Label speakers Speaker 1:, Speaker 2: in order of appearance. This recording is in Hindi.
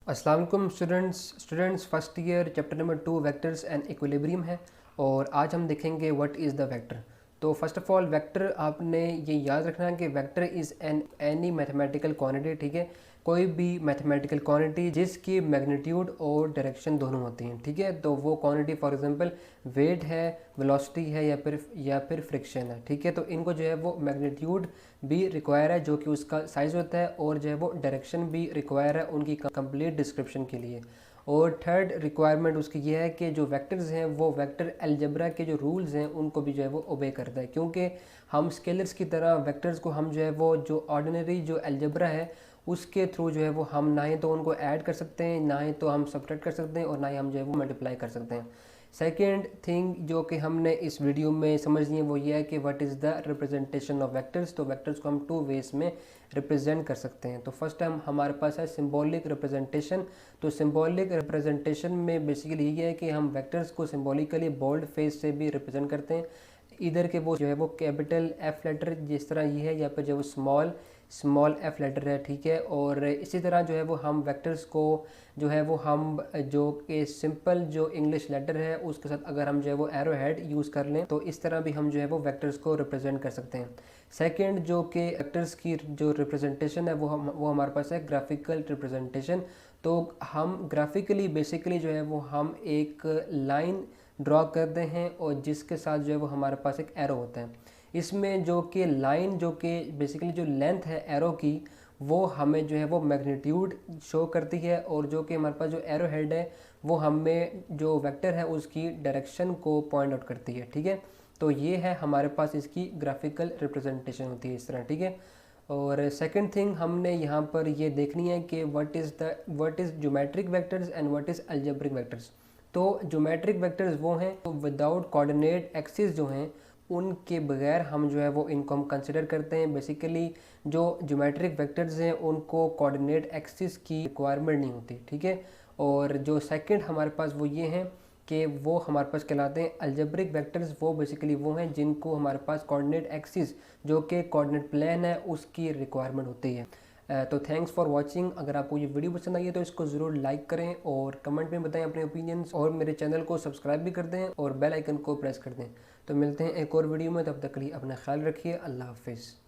Speaker 1: अस्सलाम वालेकुम students first year chapter number 2 vectors and equilibrium है और आज हम देखेंगे व्हाट इज़ द वेक्टर। तो फर्स्ट ऑफ ऑल वेक्टर आपने ये याद रखना है कि vector is an any mathematical quantity, ठीक है, कोई भी मैथमेटिकल क्वांटिटी जिसकी मैग्नीट्यूड और डायरेक्शन दोनों होती हैं, ठीक है। तो वो क्वांटिटी फॉर एग्जांपल वेट है, वेलोसिटी है या फिर फ्रिक्शन है, ठीक है। तो इनको जो है वो मैग्नीट्यूड भी रिक्वायर है जो कि उसका साइज़ होता है, और जो है वो डायरेक्शन भी रिक्वायर है उनकी कंप्लीट डिस्क्रिप्शन के लिए। और थर्ड रिक्वायरमेंट उसकी ये है कि जो वेक्टर्स हैं वो वेक्टर अलजेब्रा के जो रूल्स हैं उनको भी जो है वो ओबे करता है, क्योंकि हम स्केलर्स की तरह वेक्टर्स को हम जो है वो जो ऑर्डिनरी जो अलजेब्रा है उसके थ्रू जो है वो हम ना ही तो उनको ऐड कर सकते हैं, ना ही तो हम सब्ट्रैक्ट कर सकते हैं, और ना ही हम जो है वो मल्टीप्लाई कर सकते हैं। सेकेंड थिंग जो कि हमने इस वीडियो में समझनी है वो ये है कि what is the representation of vectors. तो वेक्टर्स को हम टू वेज में रिप्रेजेंट कर सकते हैं। तो फर्स्ट टाइम हमारे पास है सिंबॉलिक रिप्रेजेंटेशन। तो सिंबॉलिक रिप्रेजेंटेशन में बेसिकली ये है कि हम वेक्टर्स को सिंबॉलिकली बोल्ड फेस से भी रिप्रेजेंट करते हैं, इधर के वो जो है वो कैपिटल एफ लेटर जिस तरह ये है, या फिर जो वो स्मॉल एफ लेटर है, ठीक है। और इसी तरह जो है वो हम वेक्टर्स को जो है वो हम जो कि सिंपल जो इंग्लिश लेटर है उसके साथ अगर हम जो है वो एरो हेड यूज़ कर लें तो इस तरह भी हम जो है वो वेक्टर्स को रिप्रेजेंट कर सकते हैं। सेकंड जो कि वेक्टर्स की जो रिप्रेजेंटेशन है वो हमारे पास है ग्राफिकल रिप्रेजेंटेशन। तो हम ग्राफिकली बेसिकली जो है वो हम एक लाइन ड्रॉ करते हैं और जिसके साथ जो है वो हमारे पास एक एरो होता है। इसमें जो कि लाइन जो कि बेसिकली जो लेंथ है एरो की वो हमें जो है वो मैग्नीट्यूड शो करती है, और जो कि हमारे पास जो एरो हेड है वो हमें जो वेक्टर है उसकी डायरेक्शन को पॉइंट आउट करती है, ठीक है। तो ये है हमारे पास इसकी ग्राफिकल रिप्रेजेंटेशन होती है इस तरह, ठीक है। और सेकंड थिंग हमने यहाँ पर ये देखनी है कि what is geometric vectors and what is algebraic vectors. तो ज्योमेट्रिक वेक्टर्स वो हैं तो विदाउट कोऑर्डिनेट एक्सिस जो हैं उनके बगैर हम जो है वो इनको हम कंसिडर करते हैं। बेसिकली जो ज्योमेट्रिक वेक्टर्स हैं उनको कोऑर्डिनेट एक्सिस की रिक्वायरमेंट नहीं होती, ठीक है। और जो सेकंड हमारे पास वो ये हैं कि वो हमारे पास कहलाते हैं अलजेब्रिक वेक्टर्स। वो बेसिकली वो हैं जिनको हमारे पास कोऑर्डिनेट एक्सिस जो कि कोऑर्डिनेट प्लेन है उसकी रिक्वायरमेंट होती है। तो थैंक्स फॉर वाचिंग। अगर आपको ये वीडियो पसंद आई है तो इसको ज़रूर लाइक करें और कमेंट में बताएं अपने ओपिनियंस, और मेरे चैनल को सब्सक्राइब भी कर दें और बेल आइकन को प्रेस कर दें। तो मिलते हैं एक और वीडियो में, तब तक के लिए अपना ख्याल रखिए। अल्लाह हाफिज़।